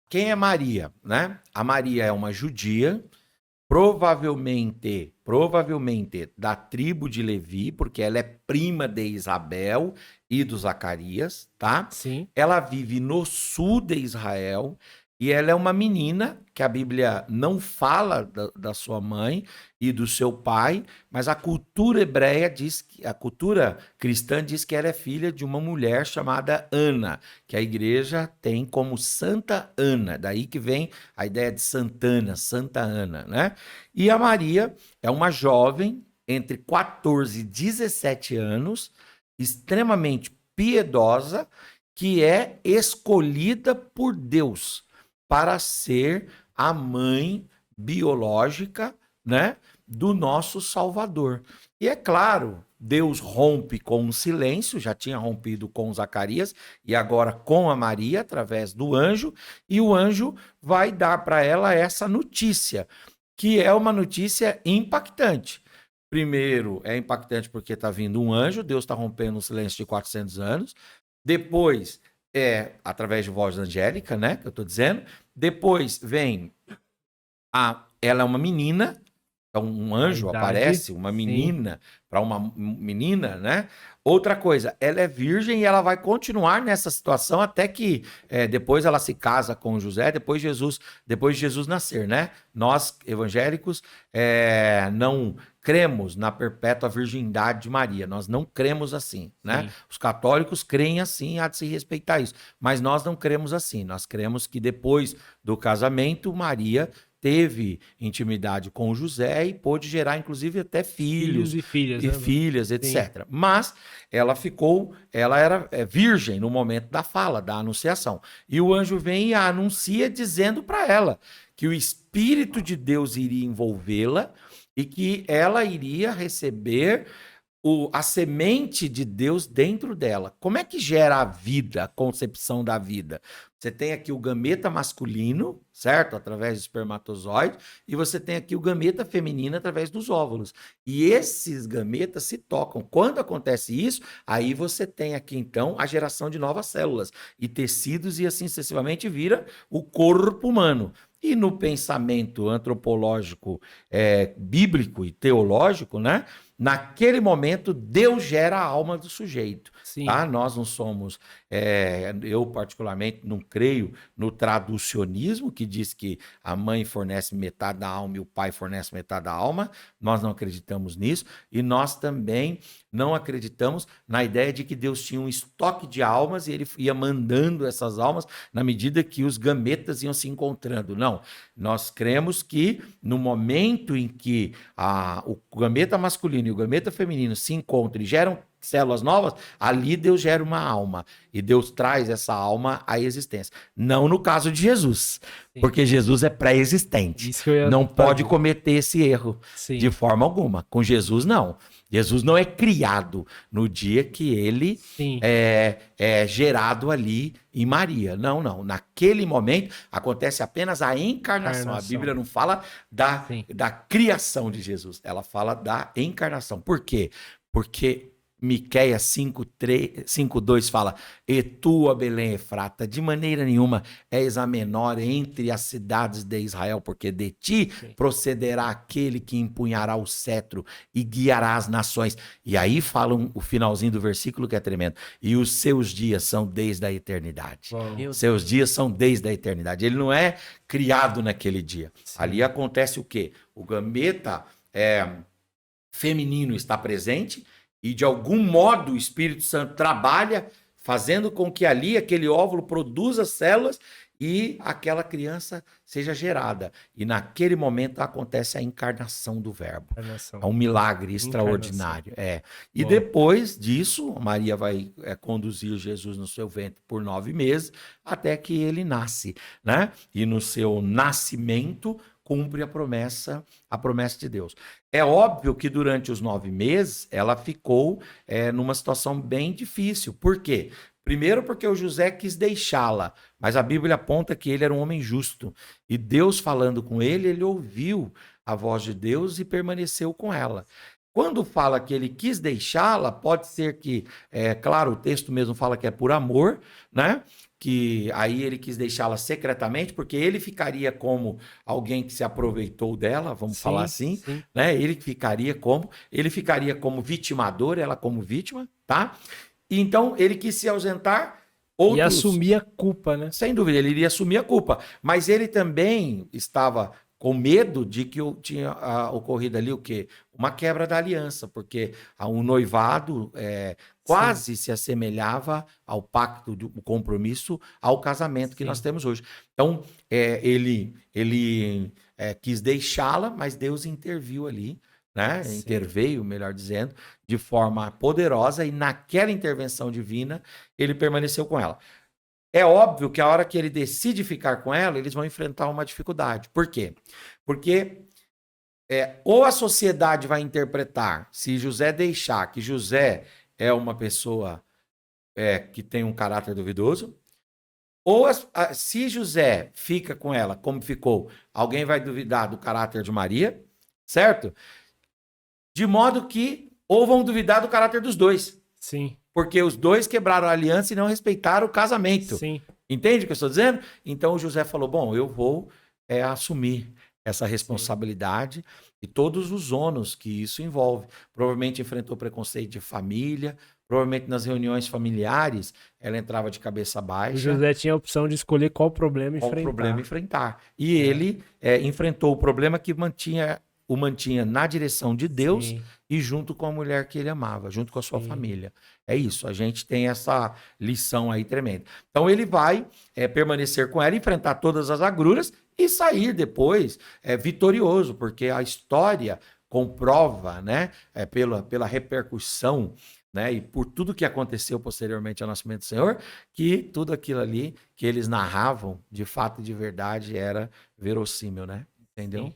Quem é Maria, né? A Maria é uma judia, provavelmente da tribo de Levi, porque ela é prima de Isabel e do Zacarias, tá? Sim. Ela vive no sul de Israel e ela é uma menina que a Bíblia não fala da sua mãe e do seu pai, mas a cultura hebreia diz que a cultura cristã diz que ela é filha de uma mulher chamada Ana, que a igreja tem como Santa Ana, daí que vem a ideia de Santana, Santa Ana, né? E a Maria é uma jovem entre 14 e 17 anos, extremamente piedosa, que é escolhida por Deus para ser a mãe biológica, né, do nosso Salvador. E é claro, Deus rompe com um silêncio, já tinha rompido com Zacarias e agora com a Maria através do anjo, e o anjo vai dar para ela essa notícia, que é uma notícia impactante. Primeiro, é impactante porque está vindo um anjo, Deus está rompendo um silêncio de 400 anos. Depois, através de voz angélica, né, que eu estou dizendo. Depois vem ela é uma menina, então um A anjo idade. aparece, uma Sim. menina, para uma menina, né? Outra coisa, ela é virgem e ela vai continuar nessa situação até que depois ela se casa com José, depois de Jesus nascer, né? Nós, evangélicos, não cremos na perpétua virgindade de Maria, nós não cremos assim, né? Sim. Os católicos creem assim, há de se respeitar isso, mas nós não cremos assim, nós cremos que depois do casamento, Maria teve intimidade com José e pôde gerar, inclusive, até Filhos filhos e filhas, e né? filhas, Sim. etc. Mas ela era virgem no momento da fala, da anunciação. E o anjo vem e a anuncia dizendo para ela que o Espírito de Deus iria envolvê-la e que ela iria receber a semente de Deus dentro dela. Como é que gera a vida, a concepção da vida? Você tem aqui o gameta masculino, certo? Através do espermatozoide, e você tem aqui o gameta feminino através dos óvulos. E esses gametas se tocam. Quando acontece isso, aí você tem aqui então a geração de novas células e tecidos, e assim sucessivamente vira o corpo humano. E no pensamento antropológico, bíblico e teológico, né? Naquele momento, Deus gera a alma do sujeito. Sim. Tá? Nós não somos, eu particularmente não creio no traducionismo, que diz que a mãe fornece metade da alma e o pai fornece metade da alma. Nós não acreditamos nisso. E nós também não acreditamos na ideia de que Deus tinha um estoque de almas e ele ia mandando essas almas na medida que os gametas iam se encontrando. Não, nós cremos que no momento em que o gameta masculino e o gameta feminino se encontram e geram células novas, ali Deus gera uma alma e Deus traz essa alma à existência. Não no caso de Jesus, Sim. porque Jesus é pré-existente. Isso que eu ia Não pode fazer. cometer esse erro de Sim. forma alguma. Com Jesus, não. Jesus não é criado no dia que ele Sim. é gerado ali em Maria. Não, não. Naquele momento acontece apenas a encarnação. A Bíblia não fala da criação de Jesus, ela fala da encarnação. Por quê? Porque Miqueias 5:2 fala: E tu, Belém Efrata, de maneira nenhuma és a menor entre as cidades de Israel, porque de ti procederá aquele que empunhará o cetro e guiará as nações. E aí falam o finalzinho do versículo que é tremendo. E os seus dias são desde a eternidade. Seus dias são desde a eternidade. Ele não é criado naquele dia. Sim. Ali acontece o quê? O gameta feminino está presente e de algum modo o Espírito Santo trabalha fazendo com que ali aquele óvulo produza células e aquela criança seja gerada. E naquele momento acontece a encarnação do Verbo. É um milagre extraordinário. E depois disso, Maria vai conduzir Jesus no seu ventre por 9 meses, até que ele nasce, né? E no seu nascimento cumpre a promessa de Deus. É óbvio que durante os 9 meses ela ficou numa situação bem difícil. Por quê? Primeiro porque o José quis deixá-la, mas a Bíblia aponta que ele era um homem justo. E Deus falando com ele, ele ouviu a voz de Deus e permaneceu com ela. quando fala que ele quis deixá-la, pode ser que, claro, o texto mesmo fala que é por amor, né? Que aí ele quis deixá-la secretamente, porque ele ficaria como alguém que se aproveitou dela, vamos falar Sim, assim, sim. né? Ele ficaria como vitimador, ela como vítima, tá? E então ele quis se ausentar, E outros, assumir a culpa, né? sem dúvida, ele iria assumir a culpa, mas ele também estava com medo de que tinha ocorrido ali o quê? Uma quebra da aliança, porque o noivado Sim, quase se assemelhava ao pacto, o compromisso, ao casamento que nós sim, temos hoje. Então, ele quis deixá-la, mas Deus interviu ali, né? sim. Interveio, melhor dizendo, de forma poderosa, e naquela intervenção divina, ele permaneceu com ela. É óbvio que a hora que ele decide ficar com ela, eles vão enfrentar uma dificuldade. Por quê? Porque ou a sociedade vai interpretar, se José deixar que José é uma pessoa que tem um caráter duvidoso, ou se José fica com ela, como ficou, alguém vai duvidar do caráter de Maria, certo? De modo que, ou vão duvidar do caráter dos dois. Sim, Porque os dois quebraram a aliança e não respeitaram o casamento. sim, Entende o que eu estou dizendo? Então o José falou: bom, eu vou assumir essa sim. responsabilidade e todos os ônus que isso envolve. Provavelmente enfrentou preconceito de família, provavelmente nas reuniões familiares ela entrava de cabeça O baixa. José tinha a opção de escolher qual problema Qual o problema enfrentar. enfrentar? E É, ele enfrentou o problema que o mantinha na direção de Deus sim, e junto com a mulher que ele amava, junto com a sua sim, família. É isso, a gente tem essa lição aí tremenda. Então ele vai permanecer com ela, enfrentar todas as agruras e sair depois vitorioso, porque a história comprova, né, pela repercussão, né, e por tudo que aconteceu posteriormente ao nascimento do Senhor, que tudo aquilo ali que eles narravam, de fato e de verdade, era verossímil, né? Entendeu? sim.